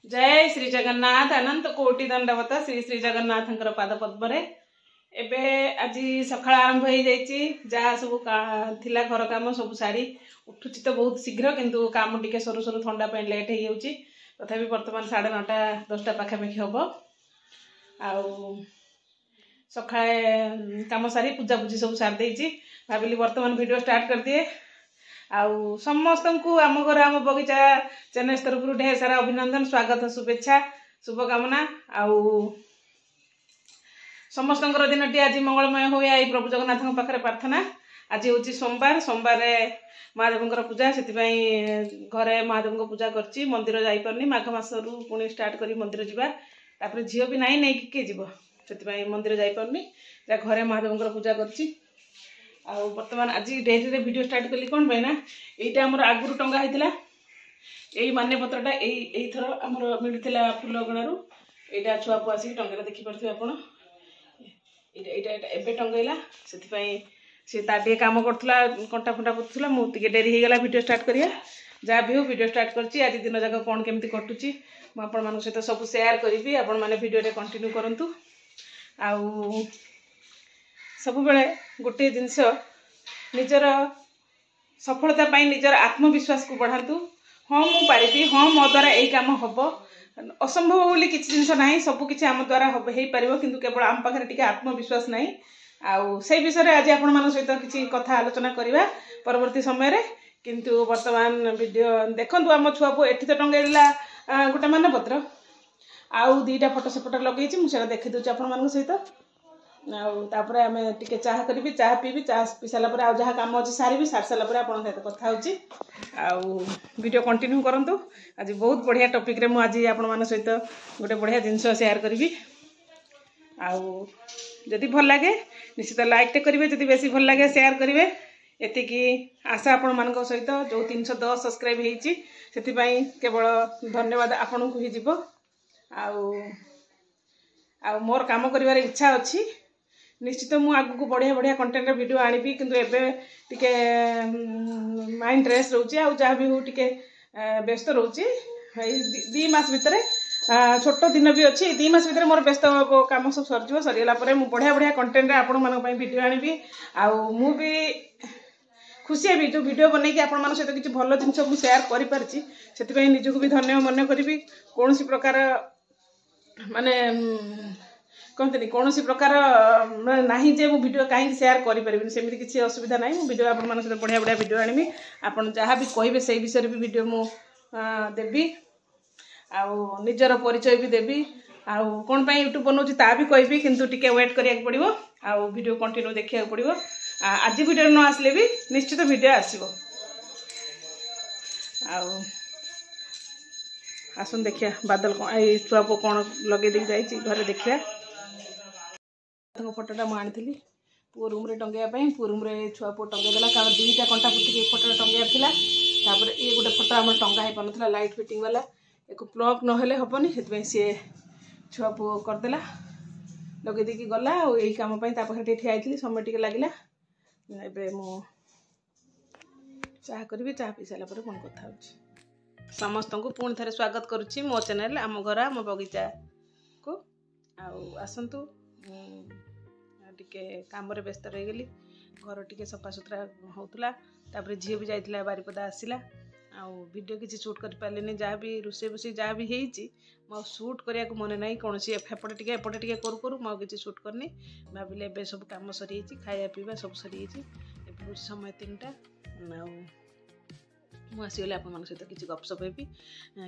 जय श्री जगन्नाथ अनंत कोटि दंडवत श्री श्री जगन्नाथ पाद पद्म एबे आज सकाळ आरंभ हो जाइए जहाँ सब थिला घर काम सब सारी उठुची तो बहुत शीघ्र किंतु काम टिके सरू सरू ठंडा पे लेट हो जाऊँगी तथापि बर्तमान 9:30 10टा पाखापाखि हम आउ सकाळे काम सारी पूजा पूजी सब सारी देती भाविली बर्तमान वीडियो स्टार्ट कर दिए आउ समस्त को आम घर आम बगीचा चैनल तरफ ढेर सारा अभिनंदन स्वागत शुभेच्छा शुभकामना आउ समस्त दिन टी आज मंगलमय हो प्रभु जगन्नाथ पाखे प्रार्थना। आज हूँ सोमवार सोमवार महादेव पूजा से घरे महादेव पूजा कर मंदिर जापरनी माघ मास रु पुणी स्टार्ट कर मंदिर जापर झील भी नाई नहीं किए जीव से मंदिर जापरनी घरे महादेव पूजा कर बर्तमान आज डेरी रे वीडियो स्टार्ट कली कौन पे ना यहाँ आमर आगुरी टंगा होता यही मान्यपत्रटा यही थर आमर मिलता फुल गणारू यहाँ छुआ पुआ आसिक टंगेला देखिपे आप एबे टंगेला से टे कम करूला कंटा फंटा पुतला मुझे डेरी होगला वीडियो स्टार्ट करिया जहाँ भी हो वीडियो स्टार्ट कर आज दिन जाक कौन केमती कटुची मुझे सहित सब शेयर करी आपण मैंने वीडियो कंटिन्यू करूँ आउ सब बेले गोटे जिनस निजर सफलता पाई निजर आत्मविश्वास को बढ़ातु हाँ मु पारिबी हाँ मो द्वारा यही काम हम असंभव बोली किसी जिनस ना सबकि आम द्वारा हो पार किंतु केवल आम पाखे टिके आत्मविश्वास ना आउ से विषय आज आपण मान सहित किसी कथा आलोचना करवा परवर्ती समय किंतु वर्तमान वीडियो देखु आम छुआ पु एठी तो टंगेला गोटे मानपत्र आउ 2टा फोटो सेपटे लगे मुझे देखी दूसरी आपण सहित आउे आम टे चाह करी चाह पीबी चाह पी सारापर आउ जहाँ कम अच्छी सारी सारी सारापर आपन सहित कथा हो वीडियो कंटिन्यू करंतु। आज बहुत बढ़िया टॉपिक रे मु आज आपण सहित गोटे बढ़िया जिनस शेयर करी आउ जदि भल लगे निश्चित लाइक टे करेंगे जदि बेसी भल लगे शेयर करेंगे एतिकी आशा आपण मान सहित जो 310 सब्सक्राइब होती से केवल धन्यवाद आपण को ही जीव आउ मोर काम करिवार इच्छा अच्छी निश्चित मु आगु को बढ़िया बढ़िया कंटेंट वीडियो आनिबी किंतु एबे टिके माइंड रेस्ट रोची आ जहाँ भी हो टिके व्यस्त रोची 2 मास भितर छोट दिन भी अच्छी 2 मास भितर मोर व्यस्त काम सब सरजिव सरीगला परे मु बढ़िया बढ़िया कंटेंट आपण मानक पई वीडियो आनिबी आउ मु भी खुशी हेबी जो वीडियो बनई आपण मान सहित किसी भल जिनस मु शेयर करि पारछि सेति निजको भी धन्य मन करी कौन प्रकार माने कहते कौन प्रकार ना जे मु वीडियो कहीं शेयर करें सेमती किसी असुविधा ना मु वीडियो आप सहित बढ़िया बढ़िया वीडियो आनी आपन जहाँ भी कहे से विषय भी वीडियो मु देवी आउ निजर परिचय भी देवी आउ कौन पे यूट्यूब बनाऊँगी ता भी कहबी किंतु टिके वेट करिया पड़ो आउ वीडियो कंटिन्यू देखा पड़ो आज वीडियो न आसले भी निश्चित वीडियो आसो आसन देखिया बादल कौन छुआ पु कौन लगे जाइए घरे देखिया फोटोटा मुझे आनी पु रूम रे टंगेवाई पु रूम रे छुआ पु टंगेदेला कारण 2टा कंटा फुटिक फोटो टंगेबार था ये गोटे फोटो आम टंगा हो पारा लाइट फिटिंग वाला एक प्लग नहेले हेनी से सी छुआ पु करदेला लगे देकी गला और यही कम पाखे ठिया समय टे लगे एबे मु चाह करी चाह पी सारा पुणी कथा हो समस्त को पुणी थे स्वागत करुच्ची मो चैनल आम घर आम बगीचा को आसतु टिके काम व्यस्त रहीगली घर टिके सफा सुतरा होता झील भी जाइए बारिपदा आसला आउ वीडियो किसी शूट कर पारे जहाँ भी रोसे बोसे जहाँ भी होती मो शूट करने को मन ना कौन एपटे टिके करू करू मो किसी शूट करनी भाविले एवं सब कम सरी खाया पीवा सब सरी हूँ समय 3टा मुझे आप सहित किसी गपसप हेबी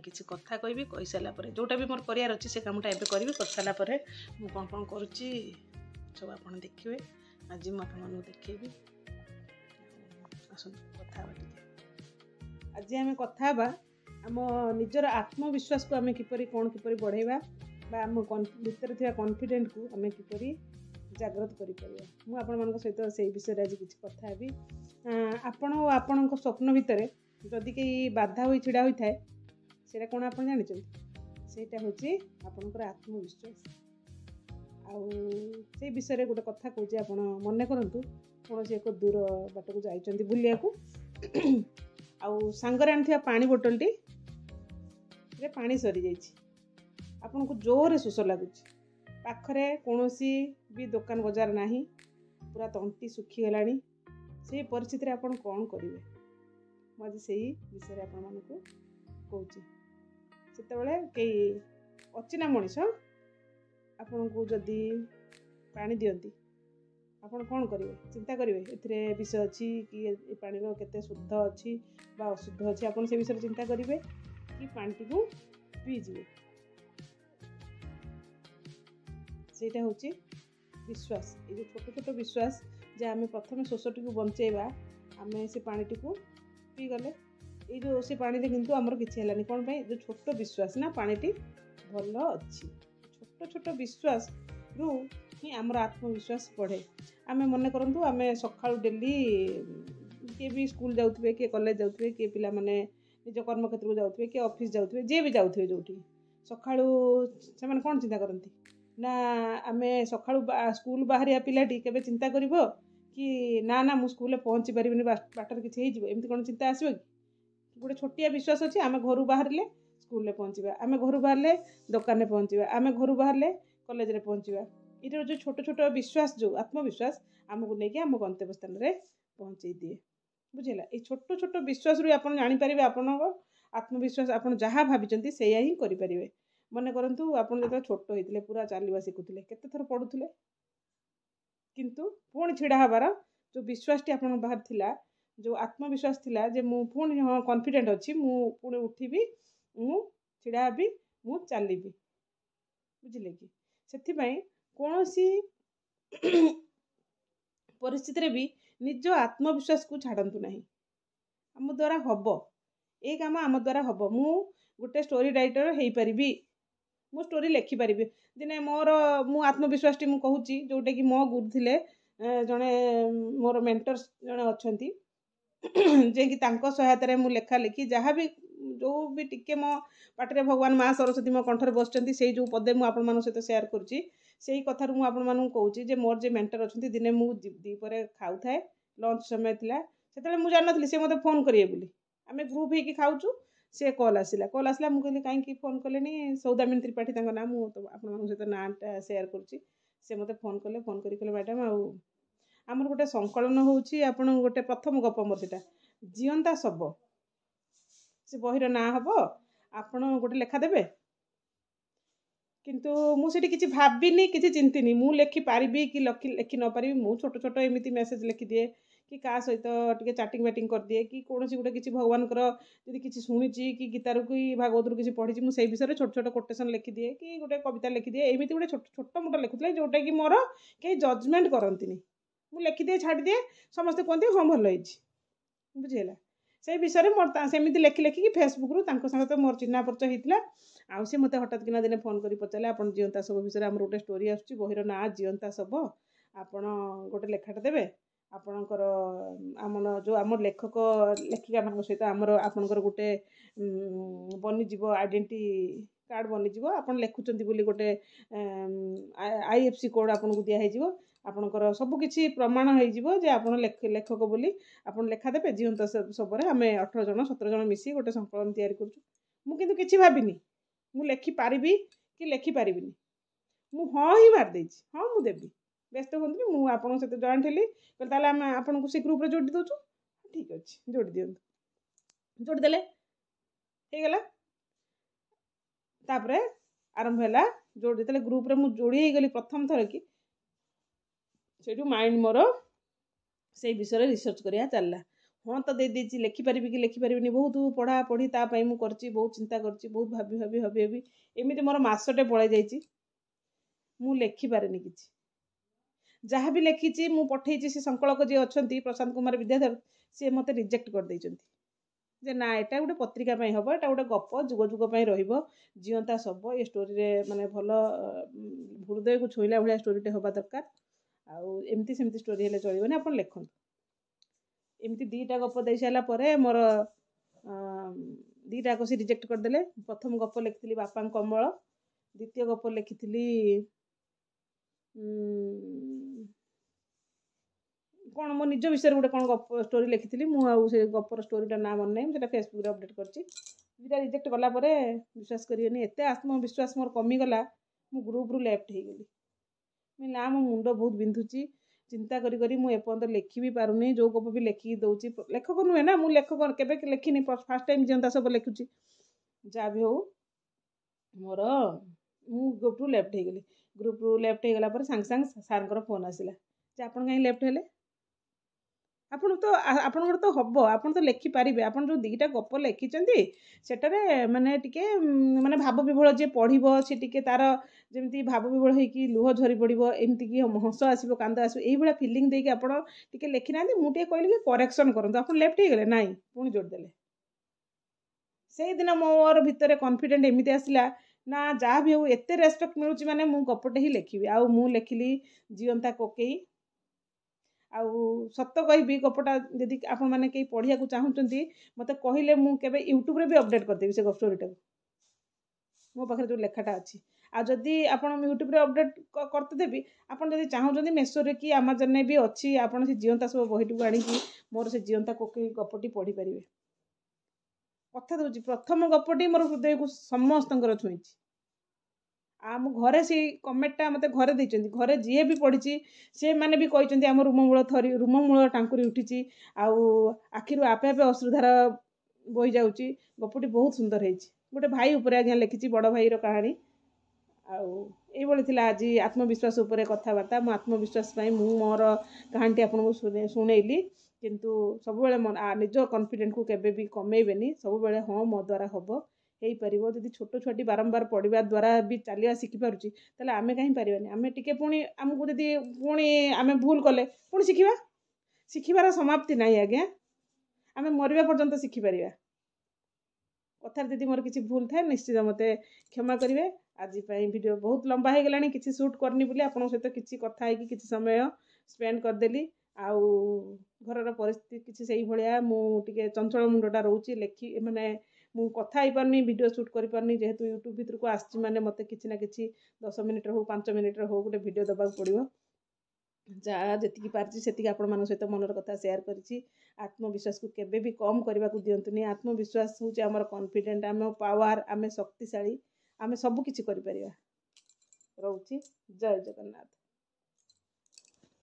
किसी कथा कहि कही सारापर जोटा भी मोर करार अच्छे से कमटा एवं करी कर सारापर मुझे कौन कौन करुच्ची सब आप देखिए आज मुझे देखेबी आस कथा आज आम कथा आम निजर आत्मविश्वास को आम किपरि कौन किपरि बढ़ेबा बा आम भीतर थिबा कॉन्फिडेंट को आम किपरि जागृत करिपरिया मु आपण मान सहित से विषय आज किसी कथा हेबी आपण और आपण स्वप्न भितर जदि कहीं बाधा हो छिड़ा होता है सेटा कौन आप जानते सेटा हूँ आपणकर आत्मविश्वास से विषय गोटे कथा कहे आप मन करूँ कौन एक दूर बाट को जाइए बुलिया को आउ सांगरे आनी पानी बोतल टी रे पानी सरी जाइछि आपन को जोरे शोष लगुच पाखरे कौनसी भी दुकान बजार नाही पूरा तंटी सुखी गलानी से परिस्थिति रे आपन कौन करिवे मजे सेही विषय रे आपन मानको कहूची सेतेबेले केही अचिना मनीष आपन को जदी पानी दियंती आपन कौन करिवे चिंता करिवे एथिरे विषय अछि कि ए पानी रो केते शुद्ध अछि बा अशुद्ध अछि आपन से विषय चिंता करिवे कि पानी को पी जिवे सेटा होची विश्वास ये जो छोट छोट विश्वास जे आमे प्रथम शोषटी को बंचेबा आमे से पानीटी को पी गले ये जो से पानी रे किंतु हमर किछि हलानी कोन भाई जो छोट विश्वास ना पानीटी भलो अछि छोट छोट विश्वास रु ही आमर आत्मविश्वास बढ़े आमे मन करंतु आमे सकाळु डेली के भी स्कूल जाउथबे के कॉलेज जाउथबे के पिला माने निज कर्म क्षेत्र को जाउथबे के ऑफिस जाउथबे जे भी जाउथबे जोठी सकाळु से माने कोन चिंता करंती ना आमे सकाळु स्कूल बाहरिया पिलाटी केबे चिंता करिवो कि ना ना मु स्कूल पहुंची परिबिनी बाटर किछि हे जिवो एमती कोन चिंता आसीबो कि गोटे छोटिया विश्वास अछि आमे घरु बाहरले स्कूल ले पहुंचीबा आमे घरु बाहरले दुकान ले पहुंचीबा आमे घरु बाहरले कॉलेज रे पहुंचीबा इधर जो छोट छोट विश्वास जो आत्मविश्वास आमको लेके आम गंतव्य स्थान रे पहुंचाई दिए बुझेला ए छोट छोट विश्वास रु आपण जानि परिबे आपण आत्मविश्वास आपण जहाँ भाबिचंती सेया ही करि परिबे मने करंतु आपण जत छोट होइतिले पूरा चालिबा सिखुतिले केते थर पढुतिले किंतु पुणी छिड़ा हबार जो विश्वास टी आपण बाहर थिला जो आत्मविश्वास थिला जे मु पुणी हां कॉन्फिडेंट अछि मु पुणी उठिबी मु छिड़ा हबी मु चालिबी बुझिले कि सेथि पई कोनोसी परिस्थिति रे भी निज आत्मविश्वास को छाड़ंतु नहीं आम द्वारा हबो ए काम आम द्वारा हबो मु गोटे स्टोरी राइटर हेई परिबी मु स्टोरी लिखि परिबी दिने मोर मु आत्मविश्वास टी मु कहूची जोटे कि मो गुरु थिले जने मोर मेंटर्स जने अछंती जे कि तांको सहायता रे मु लेखा लिखि जहाँ भी जो भी टिके मो पाटरे भगवान माँ सरस्वती मो कंठर बसचंती सेई जो पदे मु आपण मानु सहित शेयर करची सेई कथार मु आपण मानु कहूची जे मोर जे मेंटर अछंती दिने मु दी परे खाउ थाए लंच समय थिला सेतले मु जान नथली से मते फोन करिए बोली आमे ग्रुप हे कि खाउचू से कॉल आसिला मु कहली काई कि फोन कलेनी सौदामिनी त्रिपाठी तांको नाम मु तो आपण मानु सहित नाटा शेयर करची से मते फोन कले मैडम आउ आमर गोटे संकलन होउची आपण गोटे प्रथम गप मोर सेटा जियंता सब से बहिर ना हबो आपण गोटे लेखा देबे किंतु मु सेठी किछि भाबिनी किछि चिंतिनी मु लेखि पारिबी कि लेखि न पारिबी मु छोट छोट एमिति मेसेज लिखि दिए कि का सहित टिके चैटिंग बैटिंग कर दिए कि कोनोसी गोटे किछि भगवान कर यदि किछि सुनिची कि गीतारु कि भागवतरु किछि पढिची मु सेई विषय छोट छोट कोटेशन लिखि दिए कि गोटे कविता लिखि दिए एमिति गोटे छोट छोट मोटा लिखुतले जोटा कि मोर के जजमेंट करंतिनी मु लिखि दिए छाडी दिए समस्त कहते हां भल होइची बुझिला से विषय में मोर सेमिति लेखि लेखि कि फेसबुक रु तांको संग तो मोर चिन्हा परिचय हितला आ से मते हठात किना दिने फोन करी पचाले आपण जियंता सब विषय हमर गोटे स्टोरी आछी बहिर ना जियंता सब आपण गोटे लेखाटा देबे आपणकर आमन जो आम लेखक लेखिका मान सहित आमर आपणकर गोटे बनी जीव आइडेंटिटी कार्ड बनी जीव आपण लेखुचंती बोली गोटे आईएफसी कोड आपन को दिया हे जीव आपणकर सब किछि प्रमाण हे जीव जे आपण लेखक बोली आपण लेखा देबे जियंता सबरे हमें 18 जन 17 जन मिसी गोटे संकलन तयारी करछु मु किंतु किछि भाबिनी मु लेखि पारिबी कि लेखि पारिबिनी मु हां ही मार देछि हां मु देबी व्यस्त होंतु मु आपन सहित जॉइंट हेली कहले ताले हम आपन को से ग्रुप रे जोडी दोछु ठीक अछि जोडी दियंतु जोडी देले हे गेला तापरे आरंभ होला जोडी देले ग्रुप रे मु जोडी हे गेली प्रथम थर की सेठू माइंड मोर से विषय रिसर्च करिया चलला हाँ तो दे देछि लेखि परिबी कि लेखि परिबिनी बहुत पढ़ा पढ़ी ता पई मु करछि बहुत चिंता करछि बहुत भाबी भाबी भाबी भाबी एमिति मोर मासटे पळै जाइछि मु लेखि पारेनी किछि जहाँ भी लिखी मु पठेछि से संकलक जे अछंती प्रशांत कुमार विद्याधर से मते रिजेक्ट कर दैछंती जे ना एटा गोटे पत्रिका पई हबो एटा गोटे गप जुग जुग पई रहिबो जियंता सब ए स्टोरी रे माने भलो हृदय को छोइला भलिया स्टोरी टे होबा दरकार आ एमती सेमती स्टोरी हेले चलिबो ना आपण लेखन एमती दीटा गप दे साला परे मोर दीटा को से रिजेक्ट कर देले प्रथम गप लिखितली बापा कमल द्वितीय गप लिखितली कौन मो निज विषय गोटे कौन गप स्टोरी लिखी मु से गपर स्टोरीटा ना मन नहीं फेसबुक अपडेट करछि दुटा रिजेक्ट गला परे विश्वास करियोनी एते आत्मविश्वास मोर कमीगला मु ग्रुप रु लेफ्ट हो गली मैं ना मो मुंड बहुत बिंधुची चिंता करी करी मु एपर्यंत लेखि भी पारुनी जो गप भी लेखिकी दउची लेखक नुहे ना मु लेखक केबे लेखिनी फर्स्ट टाइम जियंता सब लेखुची जहाँ भी हो मोर मु ग्रुप रु लेफ्ट हो गली ग्रुप रु लेफ्ट हो गला पर सांग सांग सार फोन आसिला जे आपन कहीं लेफ्ट हेले आपन तो हम आपन तो लेखि पारिबे आपन जो दीटा गप लेखिचंती सेटारे माने टिके माने भाव विभोल जे पढ़िबो से टिके तार जेमती भाव विभोल होइकी लुह झरी पड़िबो एमती की हस आसीबो कांद आसीबो एई भला फीलिंग देके आपन टिके लेखि नांदी मु टिके कहली कि करेक्शन करंतु आपन लेफ्ट हे गेले नाही पुनी जोड़ देले से दिन मोर भितर कॉन्फिडेंट एमती आसिला ना जहाँ भी हो एते रेस्पेक्ट मिलुची माने मु गपटे ही लेखिबी आ मु लेखिली जीवंता कोकेई आउ सत कहबी गपटा जदि आपण मैंने कहीं पढ़िया चाहूँगी मत कहले मुझे यूट्यूब रे भी अपडेट करदेवी से गप स्टोरीटा मो पाखे जो लेखाटा अच्छी आ जदि आपण यूट्यूब रे अपडेट करते देवी आपन जदि चाहूँगी मेसो रे कि अमेजन ने भी अच्छी आपन से जीवंता सब बहीटी आनी मोर से जीवंता कोकई गपटी पढ़ी पारे कथा दूसरी प्रथम गपटी मोर हृदय को समस्त छुई आम घरे से कमेंटा मत घरे देते घरे जी भी पढ़ी से मैंने भी कहते आम रूममूल थरी रूममूल टाँकुरी उठी आखिर आपे आपे अश्रुधार बही जाऊँगी गपटी बहुत सुंदर है गोटे भाई उपर आज्ञा लिखी बड़ भाई कहानी आई आज आत्मविश्वास उपर कथबार्ता मो आत्मविश्वास मोर कहानी आपको शुणेली किंतु सब निज कॉन्फिडेंट को केबे भी कमेबेनी सब हाँ मो द्वारा हम हो पार जदि छोट छुआटी बारंबार पढ़ा द्वारा भी चलिया शिखिपारे तेल आम कहीं पारानी आम टे पुणी आमको जब पुणी आम भूल कले पुणी शिखा शिखार समाप्ति ना आज्ञा आम मरवा पर्यंत शिखिपार कथार दीदी मोर किसी भूल थाए निश्चित मत क्षमा करेंगे आज वीडियो बहुत लंबा हो गलानी किसी शूट करनी बोली आपन सहित किसी कथा है किसी समय स्पेंड करदेली आउ घर परिस्थिति किसी से भाया मुझे चंचल मुंडटा रोचे लेखि माने मु कथा ही पारनी वीडियो शूट कर पारनी जेहेतु यूट्यूब भीतर को आसी माने मते किसी ना किसी 10 मिनिट हो 5 मिनिट हो गोटे वीडियो दबाक पड़ो जहाँ जी पार्टी से आपण मान सहित मनर कथा शेयर करी आत्मविश्वास को केबे भी कम करने को दिंतुनि आत्मविश्वास हूँ आमर कॉन्फिडेंट आम पावर आम शक्तिशाली आम सबकि रोचे जय जगन्नाथ।